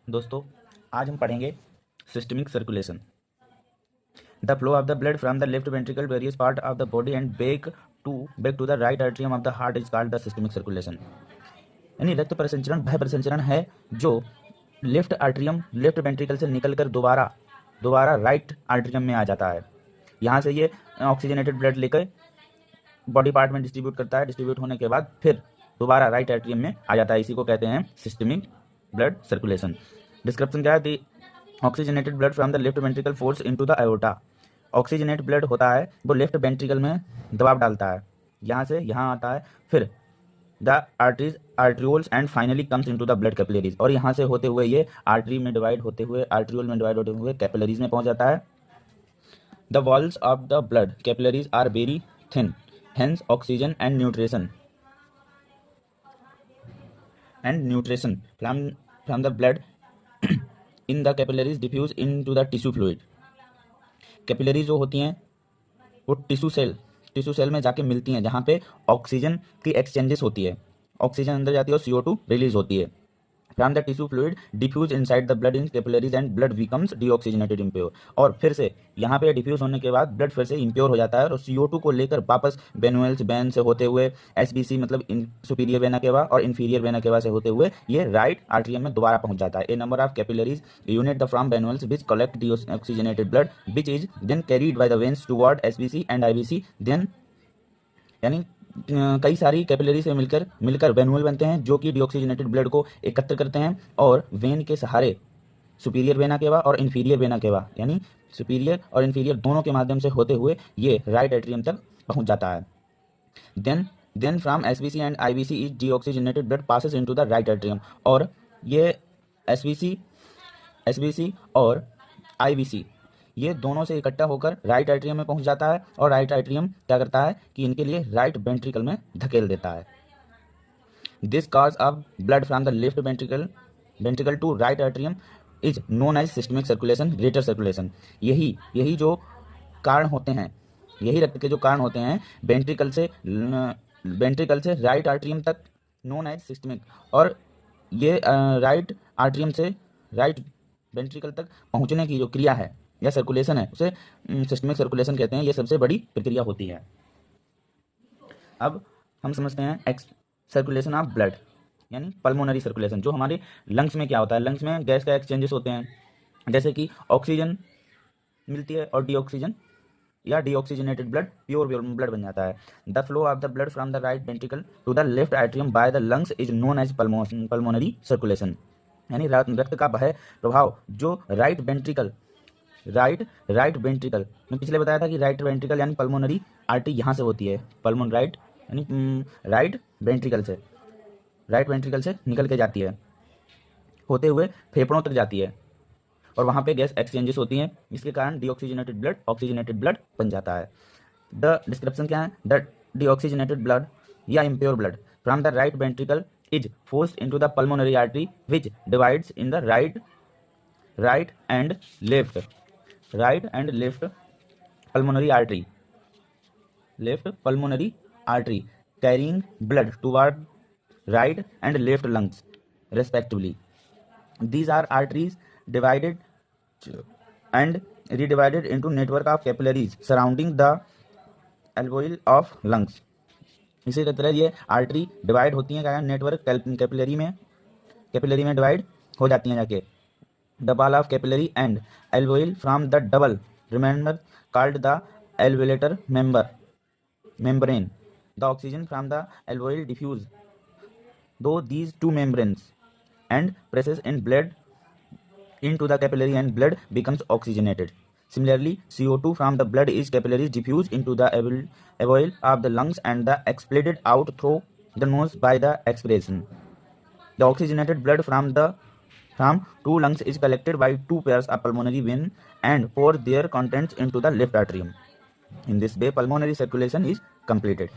दोस्तों, आज हम पढ़ेंगे systemic circulation. The flow of the blood from the left ventricle various part of the body and back to the right atrium of the heart is called the systemic circulation. यानी रक्त परिसंचरण वह परिसंचरण है जो लेफ्ट वेंट्रिकल से निकलकर दोबारा राइट आर्टरियम में आ जाता है। यहाँ से ये ऑक्सीजनेटेड ब्लड लेकर बॉडी पार्ट में डिस्ट्रीब्यूट करता है। डिस्ट्रीब्यूट होने के बाद फिर दोबारा राइट एट्रियम में आ जाता है। इसी को कहते हैं सिस्टमिक ब्लड सर्कुलेशन। डिस्क्रिप्शन क्या है? Oxygenated blood from the left ventricle force into the aorta. Oxygenate blood होता है वो लेफ्ट वेंट्रिकल में दबाव डालता है, यहाँ से यहाँ आता है, फिर the arterioles and finally comes into the blood capillaries, और यहाँ से होते हुए ये आर्ट्रियोल में डिवाइड होते हुए कैपिलरीज में पहुँच जाता है। The walls of the blood capillaries are very thin, hence oxygen and nutrition from the blood in the capillaries diffuse into the tissue fluid। Capillary जो होती हैं वो टिश्यू सेल में जाके मिलती हैं, जहाँ पे ऑक्सीजन की एक्सचेंजेस होती है, ऑक्सीजन अंदर जाती है और CO2 रिलीज होती है। From the tissue fluid diffuse inside the blood in capillaries and blood becomes deoxygenated impure. और फिर से यहाँ पे डिफ्यूज होने के बाद ब्लड फिर से इम्प्योर हो जाता है और CO2 को लेकर वापस वेन से होते हुए SBC मतलब सुपीरियर वेना केवा और इन्फीरियर वेना केवा से होते हुए ये राइट आर्टरियम में दोबारा पहुंच जाता है। A number of capillaries unite the from venules which collect deoxygenated blood which is then carried by the veins toward SBC and IBC। Then यानी कई सारी कैपिलरी से मिलकर वेनुअल बनते हैं जो कि डीऑक्सीजनेटेड ब्लड को एकत्र करते हैं और वेन के सहारे सुपीरियर वेना केवा और इन्फीरियर वेना केवा यानी सुपीरियर और इन्फीरियर दोनों के माध्यम से होते हुए ये राइट एट्रियम तक पहुंच जाता है। Then from SBC and IBC is deoxygenated blood passes into the right atrium, और ये SBC और IBC ये दोनों से इकट्ठा होकर राइट एट्रियम में पहुंच जाता है और राइट एट्रियम क्या करता है कि इनके लिए राइट वेंट्रिकल में धकेल देता है। This cause of blood from the left ventricle to right atrium is known as systemic circulation, greater circulation. यही जो कारण होते हैं, यही रक्त के जो कारण होते हैं वेंट्रिकल से राइट आर्टरियम तक, नोन एज सिस्टमिक, और ये राइट आर्टरियम से राइट वेंट्रिकल तक पहुंचने की जो क्रिया है या सर्कुलेशन है उसे सिस्टमिक सर्कुलेशन कहते हैं। ये सबसे बड़ी प्रक्रिया होती है। अब हम समझते हैं सर्कुलेशन ऑफ ब्लड यानी पल्मोनरी सर्कुलेशन। जो हमारे लंग्स में क्या होता है, लंग्स में गैस का एक्सचेंजेस होते हैं, जैसे कि ऑक्सीजन मिलती है और डीऑक्सीजनेटेड ब्लड प्योर ब्लड बन जाता है। The flow of the blood from the right ventricle to the left atrium by the lungs is known as pulmonary circulation. यानी रक्त का वह प्रभाव जो राइट वेंट्रिकल मैं पिछले बताया था कि राइट वेंट्रिकल यानी पल्मोनरी आर्टरी यहाँ से होती है, राइट यानी राइट वेंट्रिकल से निकल के जाती है, होते हुए फेफड़ों तक जाती है और वहाँ पे गैस एक्सचेंजेस होती हैं, जिसके कारण ऑक्सीजनेटेड ब्लड बन जाता है। द डिस्क्रिप्शन क्या है? द डीऑक्सीजनेटेड ब्लड या impure blood from the right ventricle is forced into the pulmonary artery which divides in the right and left pulmonary artery carrying blood toward right and left lungs respectively. These are arteries divided and redivided into network of capillaries surrounding the alveoli of lungs। इसी तरह ये artery divide होती हैं, क्या network capillary में divide हो जाती हैं जाके। The wall of capillary and alveoli from the double remember called the alveolar membrane. The oxygen from the alveoli diffuse though these two membranes and presses in blood into the capillary and blood becomes oxygenated. Similarly, CO2 from the blood is capillaries diffused into the alveoli of the lungs and the expelled out through the nose by the expiration. The oxygenated blood from two lungs is collected by two pairs of pulmonary vein and pour their contents into the left atrium. In this way, pulmonary circulation is completed.